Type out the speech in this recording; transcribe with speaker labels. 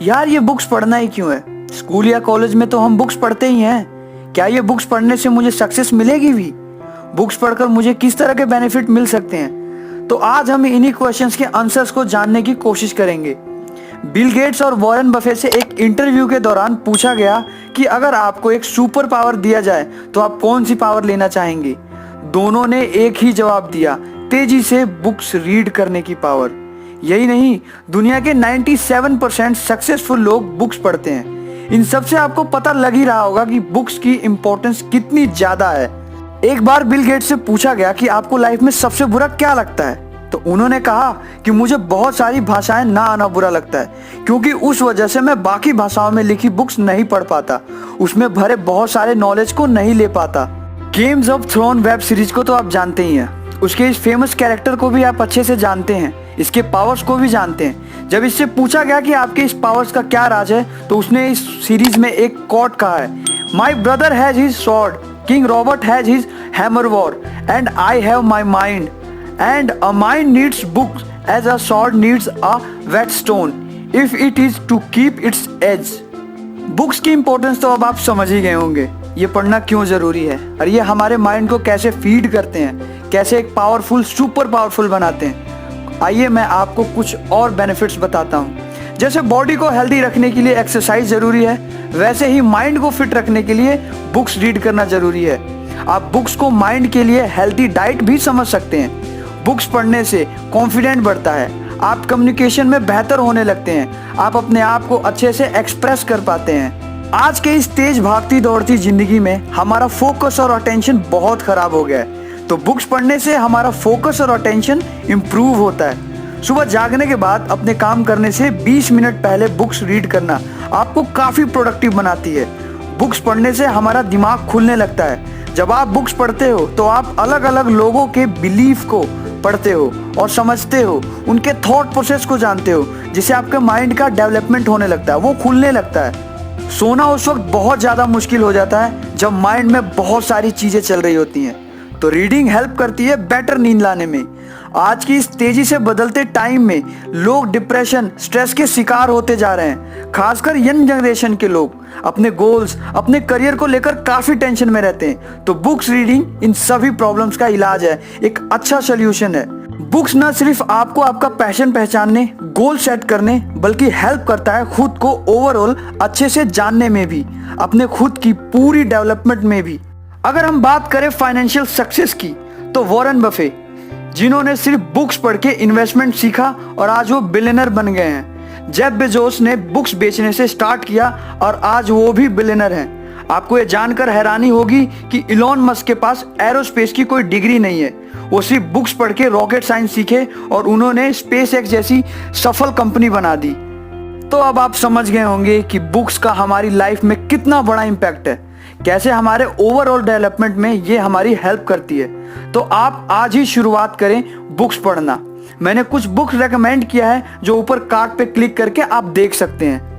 Speaker 1: यार ये बुक्स पढ़ना ही क्यों है? स्कूल या कॉलेज में तो हम बुक्स पढ़ते ही हैं। क्या ये बुक्स पढ़ने से मुझे सक्सेस मिलेगी भी? बुक्स पढ़कर मुझे किस तरह के बेनिफिट मिल सकते हैं? तो आज हम इन्हीं क्वेश्चंस के आंसर्स को जानने की कोशिश करेंगे। बिल गेट्स और वॉरेन बफेट से एक इंटरव्यू के दौरान पूछा गया कि अगर आपको एक सुपर पावर दिया जाए तो आप कौन सी पावर लेना चाहेंगे? दोनों ने एक ही जवाब दिया, तेजी से बुक्स रीड करने की पावर। यही नहीं, दुनिया के 97% सक्सेसफुल लोग बुक्स पढ़ते हैं। इन सब से आपको पता लग ही रहा होगा कि बुक्स की इंपॉर्टेंस कितनी ज्यादा है। एक बार बिल गेट्स से पूछा गया कि आपको लाइफ में सबसे बुरा क्या लगता है, तो उन्होंने कहा कि मुझे बहुत सारी भाषाएं ना आना बुरा लगता है, क्योंकि उस वजह से मैं बाकी भाषाओं में लिखी बुक्स नहीं पढ़ पाता, उसमें भरे बहुत सारे नॉलेज को नहीं ले पाता। Games of Throne web series को तो आप जानते ही हैं, उसके इस फेमस कैरेक्टर को भी आप अच्छे से जानते हैं, इसके पावर्स को भी जानते हैं। जब इससे पूछा गया कि आपके इस पावर्स का क्या राज है, तो उसने इस सीरीज में एक कोट कहा है, my brother has his sword, king Robert has his hammer war, and I have my mind, and a mind needs books as a sword needs a whetstone if it is to keep its edge। Books की importance तो अब आप समझ ही गए होंगे, ये पढ़ना क्यों जरूरी है और ये हमारे माइंड को कैसे फीड करते हैं, कैसे एक पावरफुल सुपर पावरफुल बनाते हैं। आइए मैं आपको कुछ और बेनिफिट्स बताता हूँ। जैसे बॉडी को हेल्दी रखने के लिए एक्सरसाइज जरूरी है, वैसे ही माइंड को फिट रखने के लिए बुक्स रीड करना जरूरी है। आप बुक्स को माइंड के लिए हेल्दी डाइट भी समझ सकते हैं। बुक्स पढ़ने से कॉन्फिडेंट बढ़ता है, आप कम्युनिकेशन में बेहतर होने लगते हैं, आप अपने आप को अच्छे से एक्सप्रेस कर पाते हैं। आज के इस तेज भागती दौड़ती जिंदगी में हमारा फोकस और अटेंशन बहुत खराब हो गया है, तो बुक्स पढ़ने से हमारा फोकस और अटेंशन इम्प्रूव होता है। सुबह जागने के बाद अपने काम करने से 20 मिनट पहले बुक्स रीड करना आपको काफ़ी प्रोडक्टिव बनाती है। बुक्स पढ़ने से हमारा दिमाग खुलने लगता है। जब आप बुक्स पढ़ते हो तो आप अलग अलग लोगों के बिलीफ को पढ़ते हो और समझते हो, उनके थॉट प्रोसेस को जानते हो, जिससे आपके माइंड का डेवलपमेंट होने लगता है, वो खुलने लगता है। सोना उस वक्त बहुत ज़्यादा मुश्किल हो जाता है जब माइंड में बहुत सारी चीज़ें चल रही होती हैं, तो रीडिंग हेल्प करती है बेटर नींद लाने में। आज की इस तेजी से बदलते टाइम में लोग डिप्रेशन, स्ट्रेस के शिकार होते जा रहे हैं। खासकर यंग जनरेशन के लोग अपने गोल्स, अपने करियर को लेकर काफी टेंशन में रहते हैं, तो बुक्स रीडिंग इन सभी प्रॉब्लम्स का इलाज है, एक अच्छा सोल्यूशन है। बुक्स न सिर्फ आपको आपका पैशन पहचानने, गोल सेट करने, बल्कि हेल्प करता है खुद को ओवरऑल अच्छे से जानने में भी, अपने खुद की पूरी डेवलपमेंट में भी। अगर हम बात करें फाइनेंशियल सक्सेस की, तो वॉरेन बफेट, जिन्होंने सिर्फ बुक्स पढ़ के इन्वेस्टमेंट सीखा और आज वो बिलियनर बन गए हैं। जेफ बेजोस ने बुक्स बेचने से स्टार्ट किया और आज वो भी बिलियनर हैं। आपको ये जानकर हैरानी होगी कि इलॉन मस्क के पास एरोस्पेस की कोई डिग्री नहीं है, वो सिर्फ बुक्स पढ़ के रॉकेट साइंस सीखे और उन्होंने स्पेस एक्स जैसी सफल कंपनी बना दी। तो अब आप समझ गए होंगे कि बुक्स का हमारी लाइफ में कितना बड़ा इम्पैक्ट है, कैसे हमारे ओवरऑल डेवलपमेंट में ये हमारी हेल्प करती है। तो आप आज ही शुरुआत करें बुक्स पढ़ना। मैंने कुछ बुक्स रेकमेंड किया है जो ऊपर कार्ड पे क्लिक करके आप देख सकते हैं।